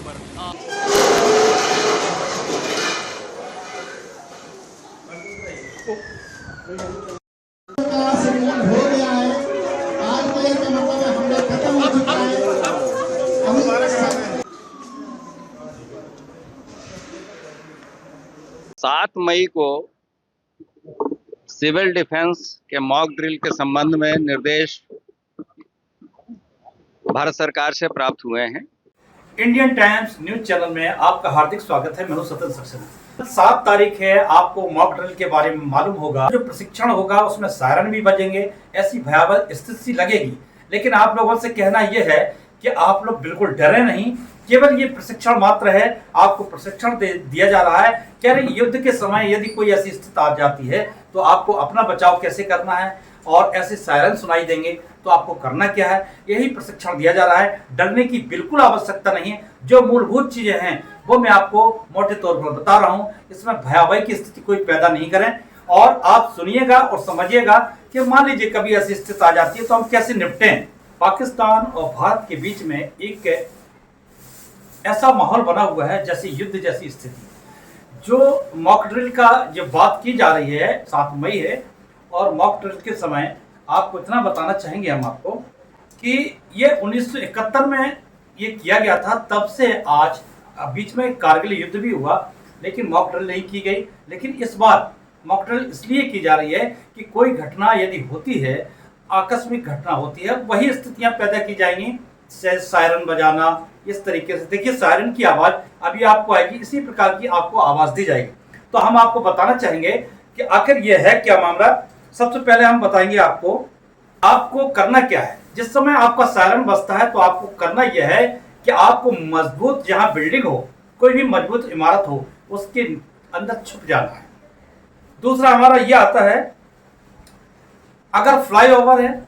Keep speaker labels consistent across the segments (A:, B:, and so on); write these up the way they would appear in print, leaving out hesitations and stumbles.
A: हो गया है। आज मेरे का मतलब है हमने खत्म हो चुका है।
B: 7 मई को सिविल डिफेंस के मॉक ड्रिल के संबंध में निर्देश भारत सरकार से प्राप्त हुए हैं।
C: इंडियन टाइम्स न्यूज चैनल में आपका हार्दिक स्वागत है। मैं हूं सत्येंद्र सक्सेना। 7 तारीख है, आपको मॉक ड्रिल के बारे में मालूम होगा। जो प्रशिक्षण होगा उसमें सायरन भी बजेंगे, ऐसी भयावह स्थिति लगेगी। लेकिन आप लोगों से कहना यह है कि आप लोग बिल्कुल डरे नहीं, केवल ये प्रशिक्षण मात्र है। आपको प्रशिक्षण दिया जा रहा है कि युद्ध के समय यदि कोई ऐसी स्थिति आ जाती है तो आपको अपना बचाव कैसे करना है, और ऐसे सायरन सुनाई देंगे तो आपको करना क्या है, यही प्रशिक्षण दिया जा रहा है। डरने की बिल्कुल आवश्यकता नहीं है। जो मूलभूत चीजें हैं वो मैं आपको मोटे तौर पर बता रहा हूं। इसमें भयावह की स्थिति कोई पैदा नहीं करें, और आप सुनिएगा और समझिएगा कि मान लीजिए कभी ऐसी स्थिति आ जाती है तो हम कैसे निपटें। पाकिस्तान और भारत के बीच में एक ऐसा माहौल बना हुआ है जैसे युद्ध जैसी स्थिति। जो मॉक ड्रिल का जो बात की जा रही है, 7 मई है, और मॉक ड्रिल के समय आपको इतना बताना चाहेंगे हम आपको कि ये 1971 में ये किया गया था। तब से आज बीच में कारगिल युद्ध भी हुआ, लेकिन मॉक ड्रिल नहीं की गई। लेकिन इस बार मॉक ड्रिल इसलिए की जा रही है कि कोई घटना यदि होती है, आकस्मिक घटना होती है, वही स्थितियां पैदा की जाएंगी। सायरन बजाना इस तरीके से, देखिए सायरन की आवाज अभी आपको आएगी, इसी प्रकार की आपको आवाज दी जाएगी। तो हम आपको बताना चाहेंगे कि आखिर यह है क्या मामला। सबसे पहले हम बताएंगे आपको करना क्या है। जिस समय आपका सायरन बजता है तो आपको करना यह है कि आपको मजबूत, जहां बिल्डिंग हो, कोई भी मजबूत इमारत हो, उसके अंदर छुप जाना है। दूसरा हमारा यह आता है, अगर फ्लाईओवर है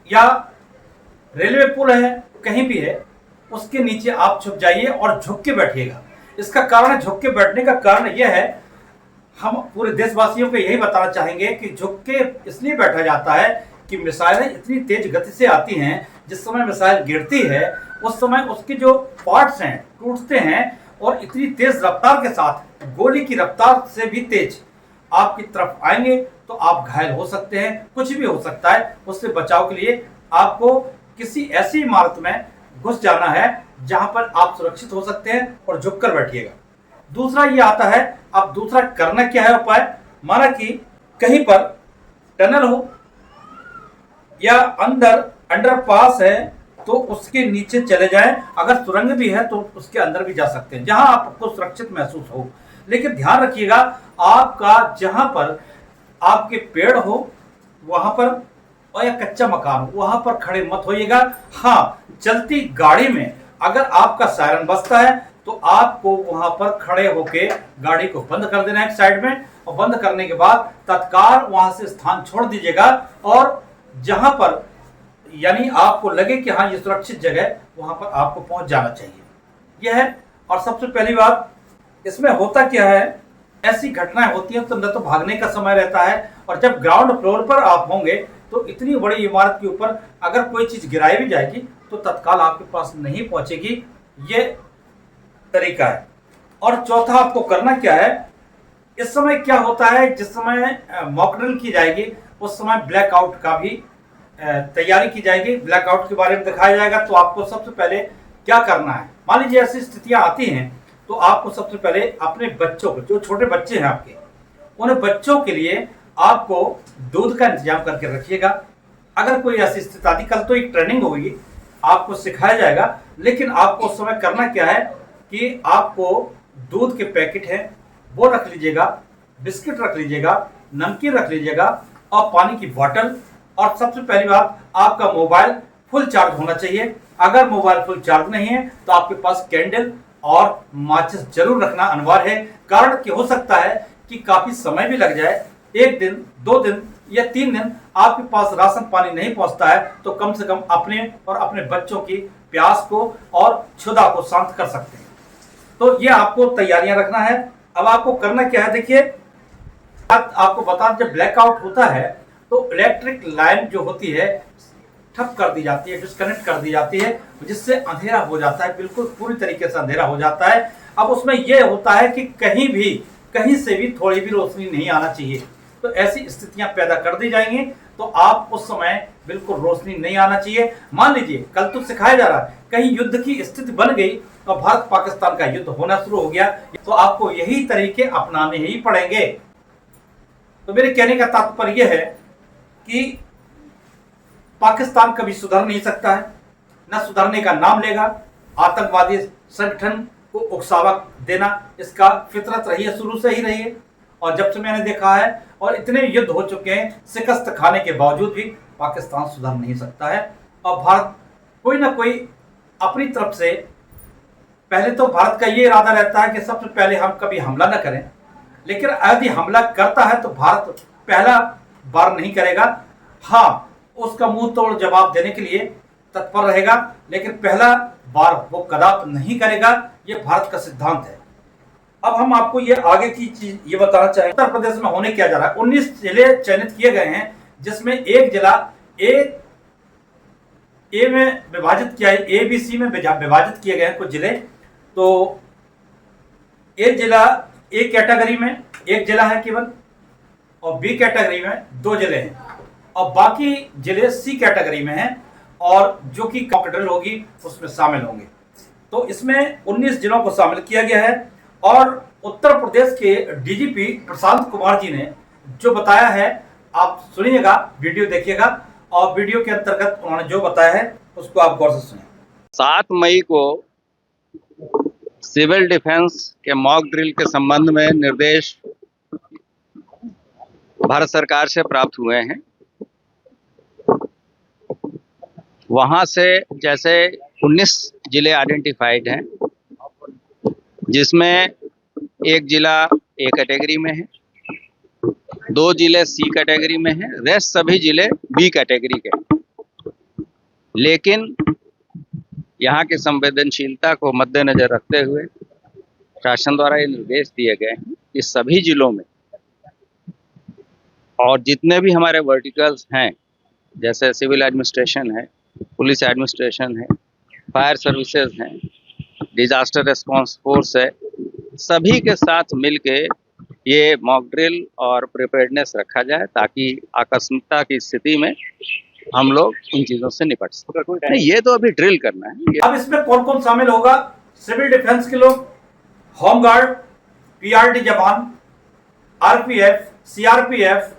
C: या रेलवे पुल है, कहीं भी है, उसके नीचे आप छुप जाइए और झुक के बैठिएगा। इसका कारण, झुक के बैठने का कारण यह है, हम पूरे देशवासियों को यही बताना चाहेंगे कि झुक के इसलिए बैठा जाता है कि मिसाइलें इतनी तेज गति से आती हैं। जिस समय मिसाइल गिरती है उस समय उसके जो पार्ट्स हैं टूटते हैं, और इतनी तेज रफ्तार के साथ, गोली की रफ्तार से भी तेज आपकी तरफ आएंगे तो आप घायल हो सकते हैं, कुछ भी हो सकता है। उससे बचाव के लिए आपको किसी ऐसी इमारत में घुस जाना है जहां पर आप सुरक्षित हो सकते हैं, और झुककर बैठिएगा। दूसरा ये आता है, अब दूसरा करना क्या है उपाय। माना कि कहीं पर टनल हो या अंडरपास है तो उसके नीचे चले जाएं। अगर सुरंग भी है तो उसके अंदर भी जा सकते हैं, जहां आपको सुरक्षित महसूस हो। लेकिन ध्यान रखिएगा, आपका जहां पर आपके पेड़ हो वहां पर, और या कच्चा मकान हो, वहां पर खड़े मत होइएगा। हाँ, चलती गाड़ी में अगर आपका सायरन बजता है तो आपको वहां पर खड़े होके गाड़ी को बंद कर देना है एक साइड में, और बंद करने के बाद तत्काल वहां से स्थान छोड़ दीजिएगा, और जहां पर यानी आपको लगे कि हाँ ये सुरक्षित जगह, वहां पर आपको पहुंच जाना चाहिए। यह है। और सबसे पहली बात, इसमें होता क्या है, ऐसी घटनाएं होती हैं तो न तो भागने का समय रहता है, और जब ग्राउंड फ्लोर पर आप होंगे तो इतनी बड़ी इमारत के ऊपर अगर कोई चीज गिराई भी जाएगी तो तत्काल आपके पास नहीं पहुंचेगी। ये तरीका है। और चौथा आपको करना क्या है, इस समय क्या होता है, जिस समय मॉक ड्रिल की जाएगी उस समय ब्लैकआउट का भी तैयारी की जाएगी। ब्लैकआउट के बारे में दिखाया जाएगा। तो आपको सबसे पहले क्या करना है, मान लीजिए ऐसी स्थितियां आती हैं तो आपको सबसे पहले अपने बच्चों को, जो छोटे बच्चे हैं आपके, उन बच्चों के लिए आपको दूध का इंतजाम करके रखिएगा। अगर कोई ऐसी स्थिति आती, कल तो एक ट्रेनिंग होगी, आपको सिखाया जाएगा। लेकिन आपको उस समय करना क्या है कि आपको दूध के पैकेट हैं वो रख लीजिएगा, बिस्किट रख लीजिएगा, नमकीन रख लीजिएगा, और पानी की बोतल। और सबसे पहली बात, आपका मोबाइल फुल चार्ज होना चाहिए। अगर मोबाइल फुल चार्ज नहीं है तो आपके पास कैंडल और माचिस जरूर रखना अनिवार्य है। कारण कि हो सकता है कि काफी समय भी लग जाए, 1 दिन, 2 दिन या 3 दिन आपके पास राशन पानी नहीं पहुंचता है, तो कम से कम अपने और अपने बच्चों की प्यास को और क्षुधा को शांत कर सकते हैं। तो ये आपको तैयारियां रखना है। अब आपको करना क्या है, देखिए आपको बता, जब ब्लैकआउट होता है तो इलेक्ट्रिक लाइन जो होती है ठप कर दी जाती है, डिस्कनेक्ट कर दी जाती है, जिससे अंधेरा हो जाता है, बिल्कुल पूरी तरीके से अंधेरा हो जाता है। अब उसमें यह होता है कि कहीं से भी थोड़ी भी रोशनी नहीं आना चाहिए। तो ऐसी स्थितियां पैदा कर दी जाएंगी, तो आप उस समय बिल्कुल रोशनी नहीं आना चाहिए। मान लीजिए कल तो सिखाया जा रहा है, कहीं युद्ध की स्थिति बन गई और भारत पाकिस्तान का युद्ध होना शुरू हो गया, तो आपको यही तरीके अपनाने ही पड़ेंगे। तो मेरे कहने का तात्पर्य यह है कि पाकिस्तान कभी सुधर नहीं सकता है, न सुधरने का नाम लेगा। आतंकवादी संगठन को उकसावा देना इसका फितरत रही है, शुरू से ही रही है। और जब से मैंने देखा है, और इतने युद्ध हो चुके हैं, शिकस्त खाने के बावजूद भी पाकिस्तान सुधर नहीं सकता है। और भारत कोई ना कोई अपनी तरफ से, पहले तो भारत का ये इरादा रहता है कि सबसे पहले हम कभी हमला न करें, लेकिन यदि हमला करता है तो भारत पहला बार नहीं करेगा। हाँ, उसका मुंह तोड़ जवाब देने के लिए तत्पर रहेगा, लेकिन पहला बार वो कदापि नहीं करेगा। ये भारत का सिद्धांत है। अब हम आपको ये आगे की चीज ये बताना चाहेंगे, उत्तर प्रदेश में होने क्या जा रहा है। 19 जिले चयनित किए गए हैं, जिसमें एक जिला ए में विभाजित किया है, ए बी सी में विभाजित किए गए हैं कुछ जिले। तो एक जिला ए कैटेगरी में एक जिला है केवल, और बी कैटेगरी में 2 जिले हैं, और बाकी जिले सी कैटेगरी में हैं, और जो कि मॉक ड्रिल होगी उसमें शामिल होंगे। तो इसमें 19 जिलों को शामिल किया गया है। और उत्तर प्रदेश के डीजीपी प्रशांत कुमार जी ने जो बताया है, आप सुनिएगा, वीडियो देखिएगा, और वीडियो के अंतर्गत उन्होंने जो बताया है उसको आप गौर से सुनिए।
B: 7 मई को सिविल डिफेंस के मॉक ड्रिल के संबंध में निर्देश भारत सरकार से प्राप्त हुए हैं। वहां से जैसे 19 जिले आइडेंटिफाइड हैं, जिसमें एक जिला ए कैटेगरी में है, 2 जिले सी कैटेगरी में है, रेस्ट सभी जिले बी कैटेगरी के। लेकिन यहाँ की संवेदनशीलता को मद्देनजर रखते हुए शासन द्वारा ये निर्देश दिए गए हैं कि सभी जिलों में, और जितने भी हमारे वर्टिकल्स हैं, जैसे सिविल एडमिनिस्ट्रेशन है, पुलिस एडमिनिस्ट्रेशन है, फायर सर्विसेज हैं, डिजास्टर रिस्पांस फोर्स है, सभी के साथ मिलके ये मॉक ड्रिल और प्रिपेयर्डनेस रखा जाए, ताकि आकस्मिकता की स्थिति में हम लोग इन चीजों से निपट सकें। ये तो अभी ड्रिल करना है।
C: अब इसमें कौन कौन शामिल होगा? सिविल डिफेंस के लोग, होमगार्ड, पीआरडी जवान, आरपीएफ, सीआरपीएफ,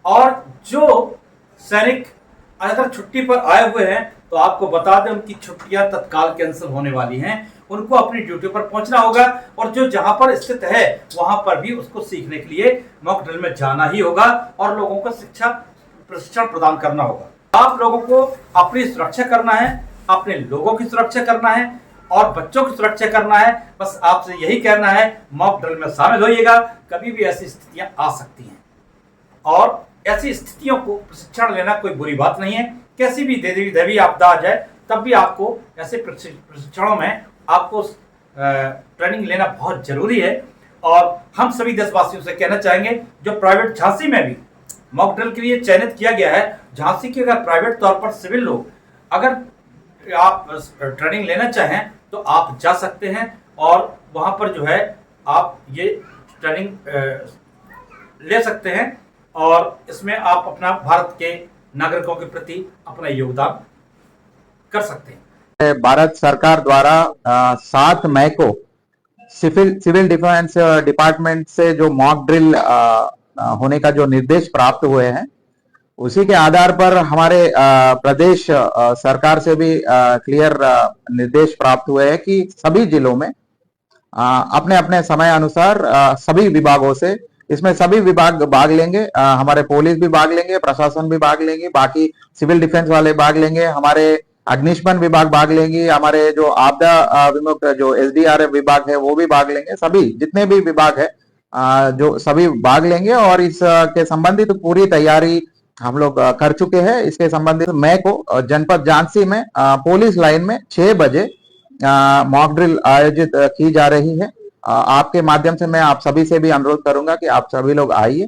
C: और जो सैनिक अगर छुट्टी पर आए हुए हैं तो आपको बता दें उनकी छुट्टियां तत्काल कैंसिल होने वाली हैं। उनको अपनी ड्यूटी पर पहुंचना होगा, और जो जहां पर स्थित है वहां पर भी उसको सीखने के लिए मॉक ड्रिल में जाना ही होगा, और लोगों को शिक्षा प्रशिक्षण प्रदान करना होगा। आप लोगों को अपनी सुरक्षा करना है, अपने लोगों की सुरक्षा करना है, और बच्चों की सुरक्षा करना है। बस आपसे यही कहना है, मॉक ड्रिल में शामिल होइएगा। कभी भी ऐसी स्थितियां आ सकती हैं, और ऐसी स्थितियों को प्रशिक्षण लेना कोई बुरी बात नहीं है। कैसी भी दैवीय आपदा आ जाए तब भी आपको ऐसे प्रशिक्षणों में आपको ट्रेनिंग लेना बहुत जरूरी है। और हम सभी देशवासियों से कहना चाहेंगे, जो प्राइवेट झांसी में भी मॉक ड्रिल के लिए चयनित किया गया है, झांसी के अगर प्राइवेट तौर पर सिविल लोग अगर आप ट्रेनिंग लेना चाहें तो आप जा सकते हैं, और वहां पर जो है आप ये ट्रेनिंग ले सकते हैं, और इसमें आप अपना भारत के नागरिकों के प्रति अपना योगदान कर सकते हैं।
D: भारत सरकार द्वारा 7 मई को सिविल डिफेंस डिपार्टमेंट से जो मॉक ड्रिल होने का जो निर्देश प्राप्त हुए हैं, उसी के आधार पर हमारे प्रदेश सरकार से भी क्लियर निर्देश प्राप्त हुए हैं कि सभी जिलों में अपने अपने समय अनुसार सभी विभागों से, इसमें सभी विभाग भाग लेंगे। हमारे पुलिस भी भाग लेंगे, प्रशासन भी भाग लेंगे, बाकी सिविल डिफेंस वाले भाग लेंगे, हमारे अग्निशमन विभाग भाग लेंगे, हमारे जो आपदा विमुक्त जो एसडीआरएफ विभाग है वो भी भाग लेंगे। सभी जितने भी विभाग है जो सभी भाग लेंगे, और इसके संबंधित पूरी तैयारी हम लोग कर चुके हैं। इसके संबंधित मई को जनपद झांसी में पुलिस लाइन में 6 बजे मॉक ड्रिल आयोजित की जा रही है। आपके माध्यम से मैं आप सभी से भी अनुरोध करूंगा कि आप सभी लोग आइए,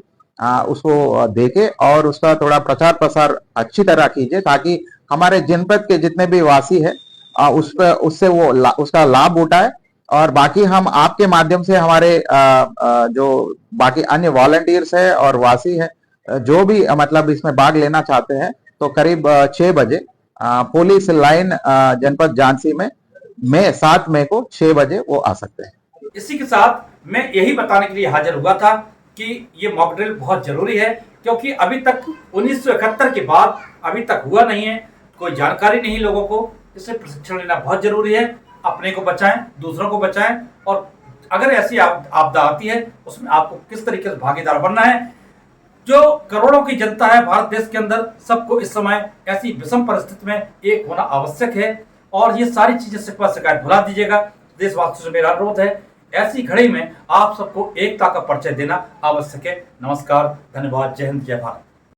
D: उसको देखें और उसका थोड़ा प्रचार प्रसार अच्छी तरह कीजिए, ताकि हमारे जनपद के जितने भी वासी है उस पर उससे वो उसका लाभ उठाए। और बाकी हम आपके माध्यम से हमारे जो बाकी अन्य वॉलंटियर्स है और वासी है जो भी मतलब इसमें भाग लेना चाहते हैं तो करीब 6 बजे पुलिस लाइन जनपद झांसी में 7 मई को 6 बजे वो आ सकते हैं।
C: इसी के साथ मैं यही बताने के लिए हाजिर हुआ था कि ये मॉक ड्रिल बहुत जरूरी है, क्योंकि अभी तक 1971 के बाद अभी तक हुआ नहीं है, कोई जानकारी नहीं लोगों को। इससे प्रशिक्षण लेना बहुत जरूरी है। अपने को बचाएं, दूसरों को बचाएं, और अगर ऐसी आपदा आती है उसमें आपको किस तरीके से भागीदार बनना है। जो करोड़ों की जनता है भारत देश के अंदर, सबको इस समय ऐसी विषम परिस्थिति में एक होना आवश्यक है। और ये सारी चीजें शिकवा शिकायत भुला दीजिएगा। देशवासियों से मेरा अनुरोध है, ऐसी घड़ी में आप सबको एकता का परिचय देना आवश्यक है। नमस्कार, धन्यवाद, जय हिंद, जय भारत।